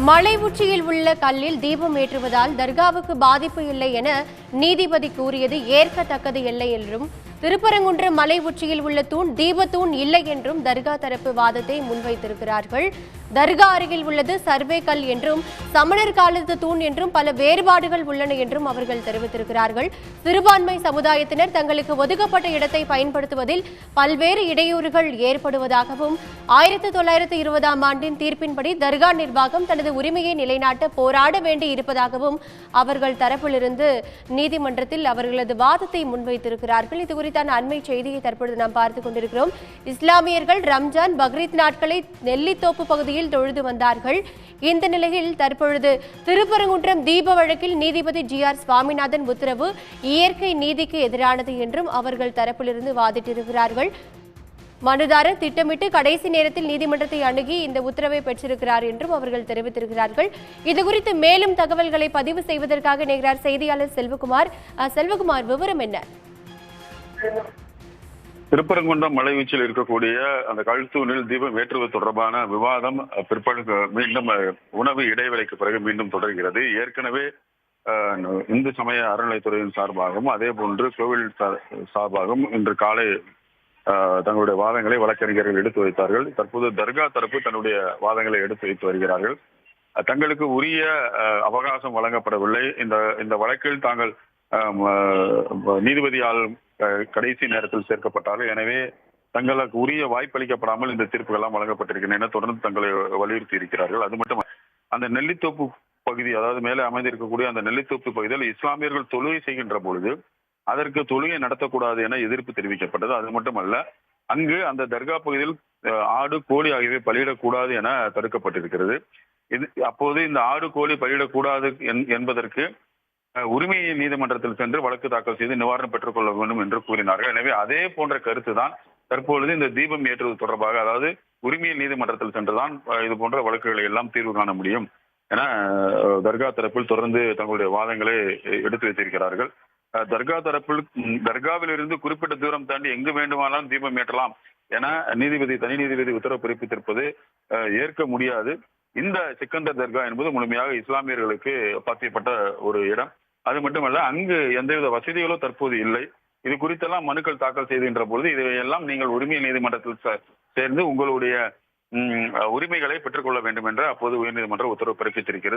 மலை உச்சியில் உள்ள கல்லில் தீபம் ஏற்றுவதால் தர்காவுக்கு பாதிப்பு இல்லை என நீதிபதி கூறியது ஏற்கத்தக்கது இல்லை என்றும், திருப்பரங்குன்றம் மலை உச்சியில் உள்ள தூண் தீபத்தூண் இல்லை என்றும் தர்கா தரப்பு வாதத்தை முன்வைத்திருக்கிறார்கள். தர்கா அருகில் உள்ளது சர்வே கல் என்றும், சமணர் காலத்து தூண் என்றும் பல வேறுபாடுகள் உள்ளன என்றும் அவர்கள் தெரிவித்திருக்கிறார்கள். சிறுபான்மை சமுதாயத்தினர் தங்களுக்கு ஒதுக்கப்பட்ட இடத்தை பயன்படுத்துவதில் பல்வேறு இடையூறுகள் ஏற்படுவதாகவும், 1920ஆம் ஆண்டின் தீர்ப்பின்படி தர்கா நிர்வாகம் தனது உரிமையை நிலைநாட்ட போராட வேண்டி இருப்பதாகவும் அவர்கள் தரப்பிலிருந்து நீதிமன்றத்தில் அவர்களது வாதத்தை முன்வைத்திருக்கிறார்கள். இது குறித்தான அண்மை செய்தியை தற்பொழுது நாம் பார்த்துக் கொண்டிருக்கிறோம். இஸ்லாமியர்கள் ரம்ஜான், பக்ரீத் நாட்களை நெல்லித்தோப்பு பகுதியில் தொழுது வந்தார்கள். இந்த நிலையில் தற்பொழுது திருப்பரங்குன்றம் தீப வழக்கில் நீதிபதி GR சுவாமிநாதன் உத்தரவு இயற்கை நீதிக்கு எதிரானது என்றும் அவர்கள் தரப்பிலிருந்து வாதிட்டிருக்கிறார்கள். மனுதாரர் திட்டமிட்டு கடைசி நேரத்தில் நீதிமன்றத்தை அணுகி இந்த உத்தரவை பெற்றிருக்கிறார் என்றும் அவர்கள் தெரிவித்திருக்கிறார்கள். இதுகுறித்து மேலும் தகவல்களை பதிவு செய்வதற்காக இணைகிறார் செய்தியாளர் செல்வகுமார். செல்வகுமார், விவரம் என்ன? திருப்பரங்குன்றம் மலை உச்சியில் இருக்கக்கூடிய அந்த கழுத்தூணில் தீபம் ஏற்றுவது தொடர்பான விவாதம் பிற்பகலுக்கு மீண்டும் உணவு இடைவேளைக்கு பிறகு மீண்டும் தொடர்கிறது. ஏற்கனவே இந்து சமய அறநிலைத்துறையின் சார்பாகவும் அதே போன்று கோவில் சார்பாகவும் இன்று காலை தங்களுடைய வாதங்களை வழக்கறிஞர்கள் எடுத்து வைத்தார்கள். தற்போது தர்கா தரப்பு தன்னுடைய வாதங்களை எடுத்து வைத்து வருகிறார்கள். தங்களுக்கு உரிய அவகாசம் வழங்கப்படவில்லை. இந்த வழக்கில் தாங்கள் நீதிபதியால் கடைசி நேரத்தில் சேர்க்கப்பட்டார்கள். எனவே தங்களுக்கு உரிய வாய்ப்பளிக்கப்படாமல் இந்த தீர்ப்புகள் எல்லாம் வழங்கப்பட்டிருக்கின்றன தொடர்ந்து தங்களை வலியுறுத்தி இருக்கிறார்கள். அது மட்டும் அந்த நெல்லித்தோப்பு பகுதி, அதாவது மேலே அமைந்திருக்கக்கூடிய அந்த நெல்லித்தோப்பு பகுதியில் இஸ்லாமியர்கள் தொழுகை செய்கின்ற பொழுது அதற்கு தொழுகை நடத்தக்கூடாது என எதிர்ப்பு தெரிவிக்கப்பட்டது. அது மட்டுமல்ல, அங்கு அந்த தர்கா பகுதியில் ஆடு, கோழி ஆகியவை பலியிடக்கூடாது என தடுக்கப்பட்டிருக்கிறது. அப்போது இந்த ஆடு, கோழி பலியிடக்கூடாது என்பதற்கு உரிமை நீதிமன்றத்தில் சென்று வழக்கு தாக்கல் செய்து நிவாரணம் பெற்றுக் கொள்ள வேண்டும் என்று கூறினார்கள். எனவே அதே போன்ற கருத்து தான் தற்பொழுது இந்த தீபம் ஏற்றுவது தொடர்பாக, அதாவது உரிமையியல் நீதிமன்றத்தில் சென்றுதான் இது போன்ற வழக்குகளை எல்லாம் தீர்வு காண முடியும் என தர்கா தரப்பில் தொடர்ந்து தங்களுடைய வாதங்களை எடுத்து வைத்திருக்கிறார்கள். தர்கா தரப்பில் தர்காவில் இருந்து குறிப்பிட்ட தூரம் தாண்டி எங்கு வேண்டுமானாலும் தீபம் ஏற்றலாம் என தனி நீதிபதி உத்தரவு பிறப்பித்திருப்பது ஏற்க முடியாது. இந்த சிக்கந்தர் தர்கா என்பது முழுமையாக இஸ்லாமியர்களுக்கு பாத்தியப்பட்ட ஒரு இடம். அது மட்டுமல்ல, அங்கு எந்தவித வசதிகளோ தற்போது இல்லை. இது குறித்தெல்லாம் மனுக்கள் தாக்கல் செய்கின்ற பொழுது இதையெல்லாம் நீங்கள் உரிமையியல் நீதிமன்றத்தில் சேர்ந்து உங்களுடைய உரிமைகளை பெற்றுக்கொள்ள வேண்டும் என்று அப்போது உயர்நீதிமன்றம் உத்தரவு பிறப்பித்திருக்கிறது.